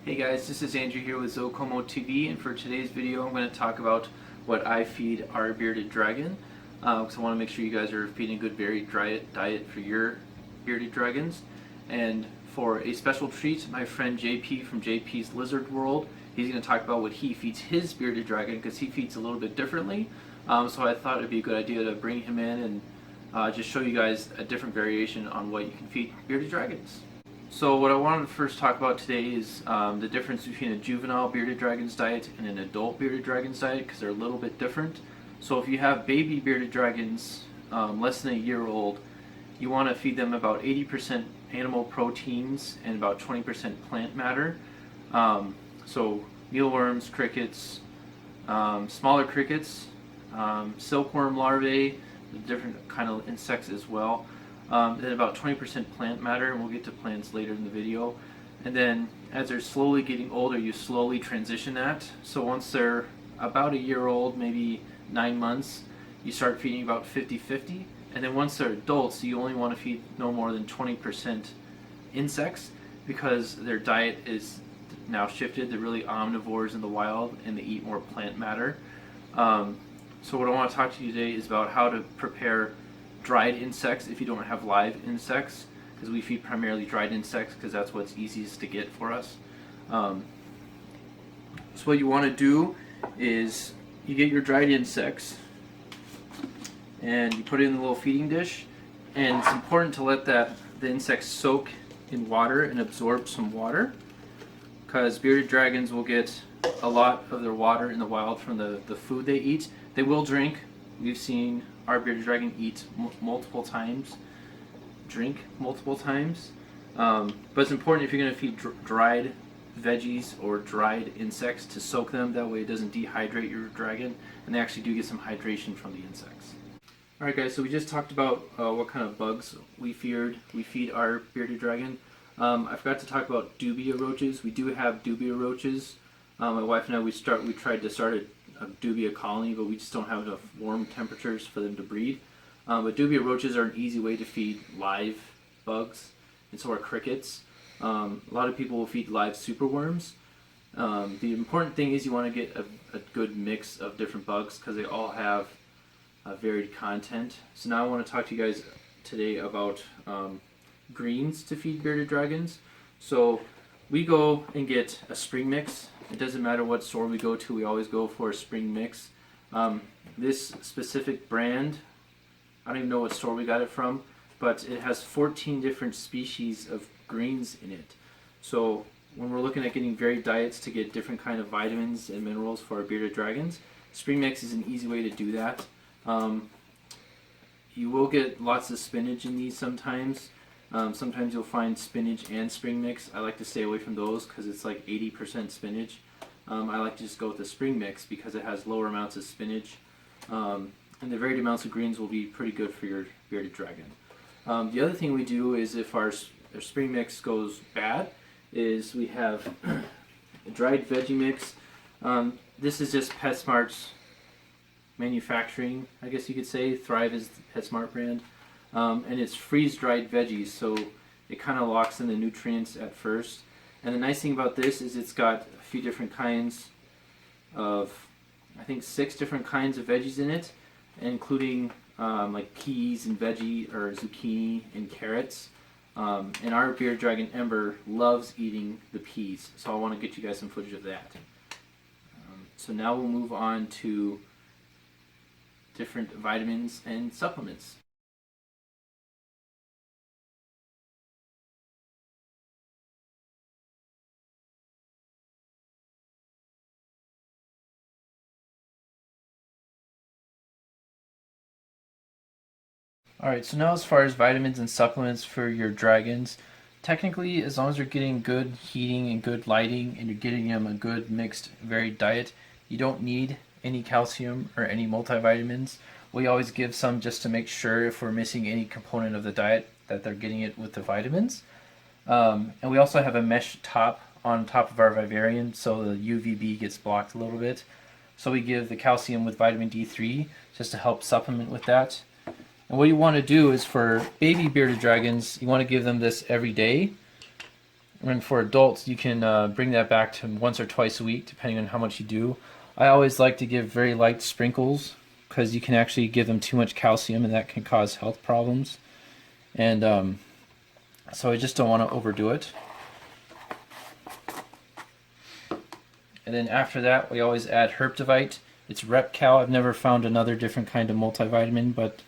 Hey guys, this is Andrew here with Zocomo TV, and for today's video I'm going to talk about what I feed our bearded dragon, because I want to make sure you guys are feeding a good varied diet for your bearded dragons. And for a special treat, my friend JP from JP's Lizard World, he's going to talk about what he feeds his bearded dragon, because he feeds a little bit differently. So I thought it would be a good idea to bring him in and just show you guys a different variation on what you can feed bearded dragons. So what I wanted to first talk about today is the difference between a juvenile bearded dragon's diet and an adult bearded dragon's diet, because they're a little bit different. So if you have baby bearded dragons less than a year old, you want to feed them about 80% animal proteins and about 20% plant matter. So mealworms, crickets, smaller crickets, silkworm larvae, different kind of insects as well. Then about 20% plant matter, and we'll get to plants later in the video. And then as they're slowly getting older, you slowly transition that. So once they're about a year old, maybe 9 months, you start feeding about 50-50. And then once they're adults, you only want to feed no more than 20% insects, because their diet is now shifted. They're really omnivores in the wild, and they eat more plant matter. So what I want to talk to you today is about how to prepare dried insects if you don't have live insects, because we feed primarily dried insects because that's what's easiest to get for us. So what you want to do is you get your dried insects and you put it in the little feeding dish, and it's important to let the insects soak in water and absorb some water, because bearded dragons will get a lot of their water in the wild from the food they eat. They will drink. We've seen our bearded dragon eat multiple times, drink multiple times, but it's important if you're going to feed dried veggies or dried insects to soak them. That way it doesn't dehydrate your dragon, and they actually do get some hydration from the insects. Alright guys, so we just talked about what kind of bugs we feed our bearded dragon. I forgot to talk about Dubia roaches. We do have Dubia roaches. My wife and I, we tried to start a Dubia colony, but we just don't have enough warm temperatures for them to breed. But Dubia roaches are an easy way to feed live bugs, and so are crickets. A lot of people will feed live superworms. The important thing is you want to get a good mix of different bugs, because they all have varied content. So now I want to talk to you guys today about greens to feed bearded dragons. So we go and get a spring mix. It doesn't matter what store we go to, we always go for a spring mix. This specific brand, I don't even know what store we got it from, but it has 14 different species of greens in it. So when we're looking at getting varied diets to get different kind of vitamins and minerals for our bearded dragons, spring mix is an easy way to do that. You will get lots of spinach in these sometimes. Sometimes you'll find spinach and spring mix. I like to stay away from those because it's like 80% spinach. I like to just go with the spring mix because it has lower amounts of spinach. And the varied amounts of greens will be pretty good for your bearded dragon. The other thing we do is, if our spring mix goes bad, is we have a dried veggie mix. This is just PetSmart's manufacturing, I guess you could say. Thrive is the PetSmart brand. And it's freeze-dried veggies, so it kind of locks in the nutrients at first. And the nice thing about this is it's got a few different kinds of, I think 6 different kinds of veggies in it, including like peas and veggie or zucchini and carrots. And our bearded dragon Ember loves eating the peas, so I want to get you guys some footage of that. So now we'll move on to different vitamins and supplements. Alright, so now as far as vitamins and supplements for your dragons, technically as long as you're getting good heating and good lighting and you're getting them a good mixed varied diet, you don't need any calcium or any multivitamins. We always give some just to make sure if we're missing any component of the diet that they're getting it with the vitamins. And we also have a mesh top on top of our vivarium, so the UVB gets blocked a little bit. So we give the calcium with vitamin D3 just to help supplement with that. And what you want to do is, for baby bearded dragons, you want to give them this every day. And for adults, you can bring that back to once or twice a week, depending on how much you do. I always like to give very light sprinkles because you can actually give them too much calcium, and that can cause health problems. And so I just don't want to overdo it. And then after that, we always add Herptivite. It's Repcal. I've never found another different kind of multivitamin, but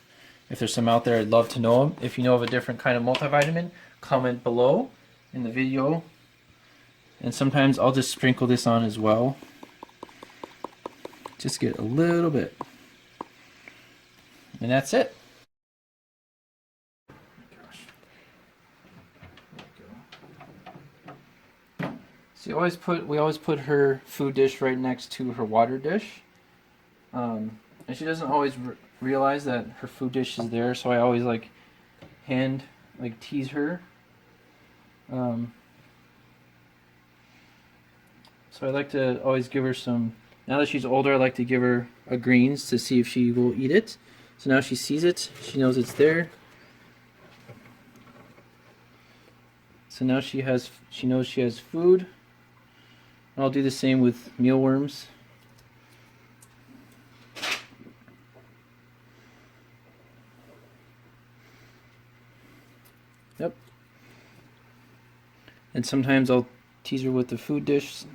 if there's some out there, I'd love to know them. If you know of a different kind of multivitamin, comment below in the video. And sometimes I'll just sprinkle this on as well. Just get a little bit. And that's it. So we always put her food dish right next to her water dish. And she doesn't always realize that her food dish is there, so I always tease her. So I like to always give her some, now that she's older, I like to give her a greens to see if she will eat it. So now she sees it, she knows it's there. So now she knows she has food. I'll do the same with mealworms. Yep. And sometimes I'll tease her with the food dish.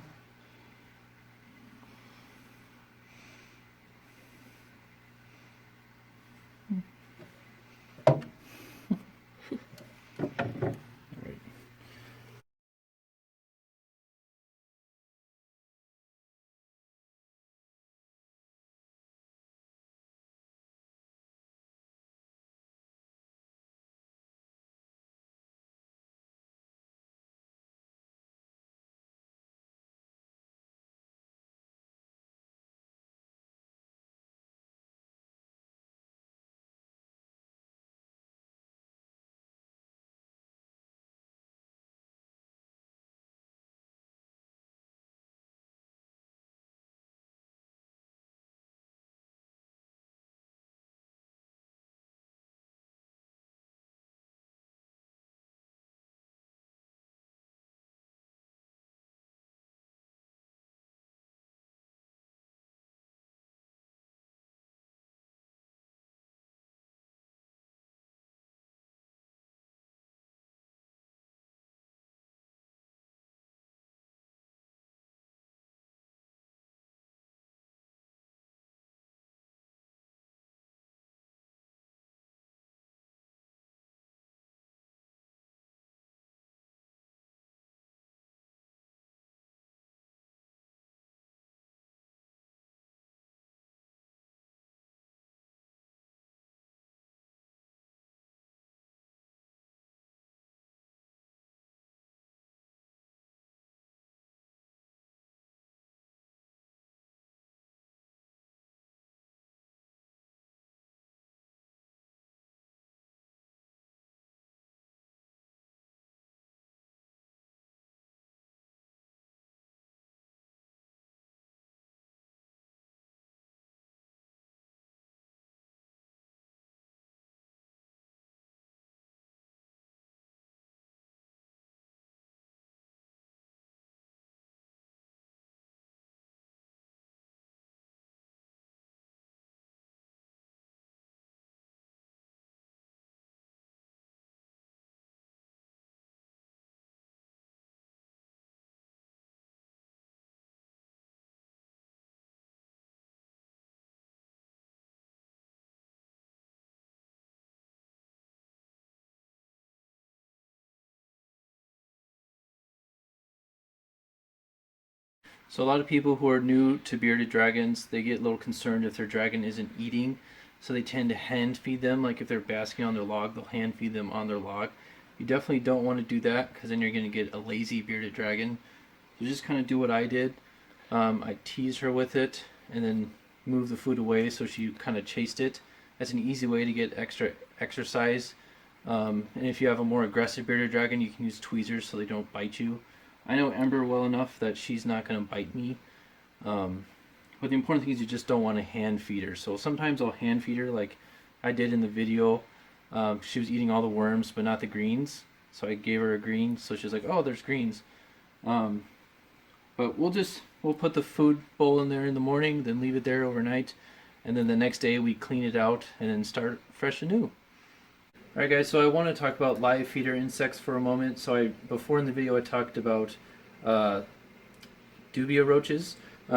So a lot of people who are new to bearded dragons, they get a little concerned if their dragon isn't eating. So they tend to hand feed them, like if they're basking on their log, they'll hand feed them on their log. You definitely don't want to do that because then you're going to get a lazy bearded dragon. So just kind of do what I did. I tease her with it and then move the food away so she kind of chased it. That's an easy way to get extra exercise. And if you have a more aggressive bearded dragon, you can use tweezers so they don't bite you. I know Ember well enough that she's not going to bite me. But the important thing is you just don't want to hand feed her. So sometimes I'll hand feed her like I did in the video. She was eating all the worms but not the greens. so I gave her a green. So she's like, oh, there's greens. But we'll put the food bowl in there in the morning, then leave it there overnight, and then the next day we clean it out and then start fresh and new. Alright guys, so I want to talk about live feeder insects for a moment. So before in the video I talked about Dubia roaches.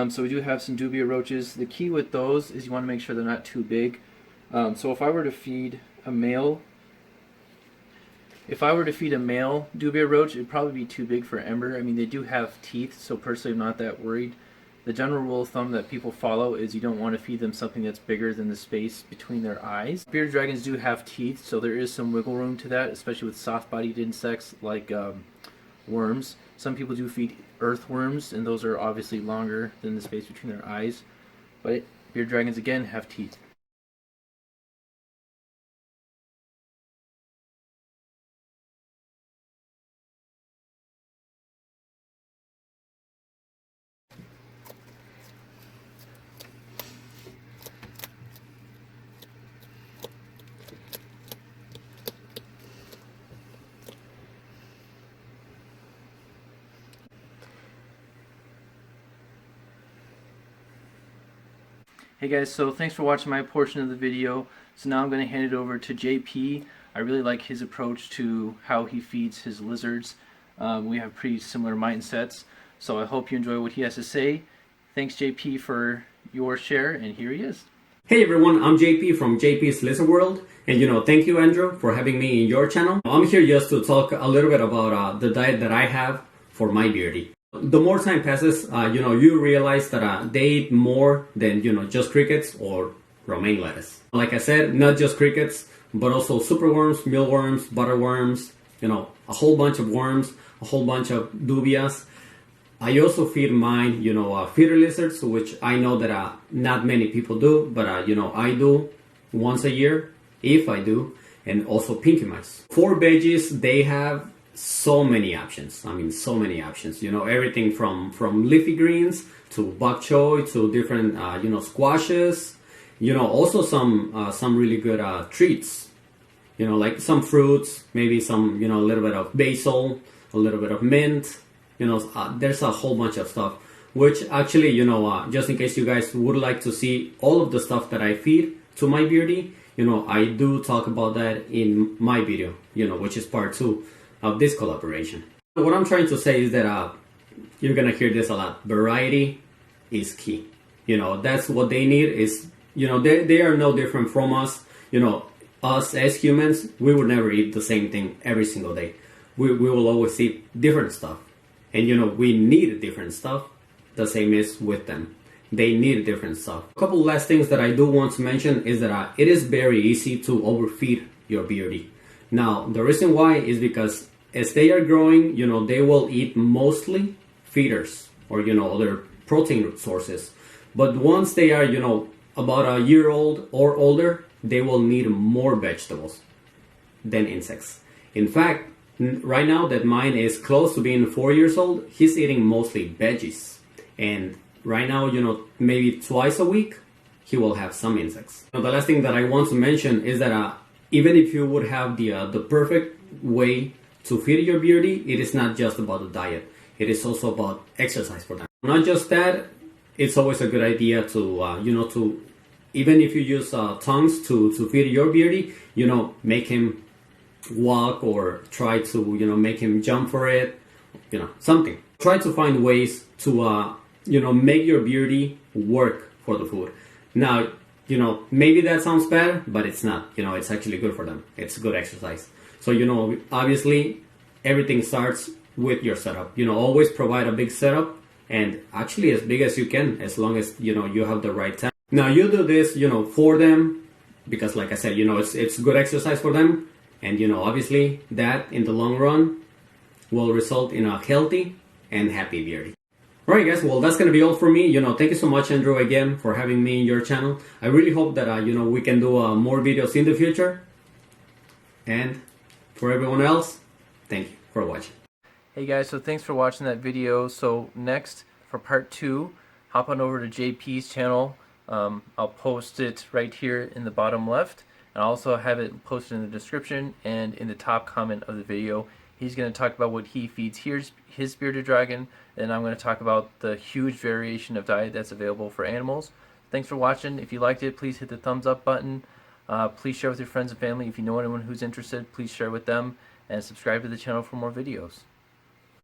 So we do have some Dubia roaches. The key with those is you want to make sure they're not too big. So if I were to feed a male Dubia roach, it'd probably be too big for Ember. I mean, they do have teeth, so personally I'm not that worried. The general rule of thumb that people follow is you don't want to feed them something that's bigger than the space between their eyes. Bearded dragons do have teeth, so there is some wiggle room to that, especially with soft-bodied insects like worms. Some people do feed earthworms, and those are obviously longer than the space between their eyes. But bearded dragons, again, have teeth. Hey guys, so thanks for watching my portion of the video. So now I'm going to hand it over to JP. I really like his approach to how he feeds his lizards. We have pretty similar mindsets, so I hope you enjoy what he has to say. Thanks JP for your share, and here he is. Hey everyone, I'm JP from JP's Lizard World, and thank you Andrew for having me in your channel. I'm here just to talk a little bit about the diet that I have for my beardie. The more time passes, you realize that they eat more than, just crickets or romaine lettuce. Like I said, not just crickets, but also superworms, mealworms, butterworms, a whole bunch of worms, a whole bunch of dubias. I also feed mine, feeder lizards, which I know that not many people do, but I do once a year, if I do, and also pinky mice. For veggies, they have so many options. I mean, so many options. Everything from leafy greens to bok choy to different, squashes. Also some really good treats. Like some fruits, maybe some, a little bit of basil, a little bit of mint. There's a whole bunch of stuff. Which actually, just in case you guys would like to see all of the stuff that I feed to my beardie, I do talk about that in my video, which is part 2 of this collaboration. What I'm trying to say is that you're gonna hear this a lot. Variety is key. That's what they need is, they are no different from us. Us as humans, we would never eat the same thing every single day. We will always eat different stuff. And we need different stuff. The same is with them. They need different stuff. A couple last things that I do want to mention is that it is very easy to overfeed your beardie. Now, the reason why is because as they are growing, they will eat mostly feeders or, other protein sources. But once they are, about a year old or older, they will need more vegetables than insects. In fact, right now that mine is close to being 4 years old, he's eating mostly veggies. And right now, maybe twice a week, he will have some insects. Now, the last thing that I want to mention is that even if you would have the perfect way to feed your beardie, it is not just about the diet. It is also about exercise for them. Not just that, it's always a good idea to, even if you use tongues to feed your beardie, make him walk or try to, make him jump for it, something. Try to find ways to, make your beardie work for the food. Now, maybe that sounds bad, but it's not. It's actually good for them. It's good exercise. So, obviously, everything starts with your setup. Always provide a big setup, and actually as big as you can, as long as, you have the right time. Now, you do this, for them, because like I said, it's good exercise for them. And, obviously, that in the long run will result in a healthy and happy beardie. Alright guys, well that's gonna be all for me. Thank you so much Andrew again for having me in your channel. I really hope that, we can do more videos in the future. And for everyone else, thank you for watching. Hey guys, so thanks for watching that video. So next, for part 2, hop on over to JP's channel. I'll post it right here in the bottom left. And I'll also have it posted in the description and in the top comment of the video He's going to talk about what he feeds his bearded dragon, and I'm going to talk about the huge variation of diet that's available for animals. Thanks for watching. If you liked it, please hit the thumbs up button. Please share with your friends and family. If you know anyone who's interested, please share with them, and subscribe to the channel for more videos.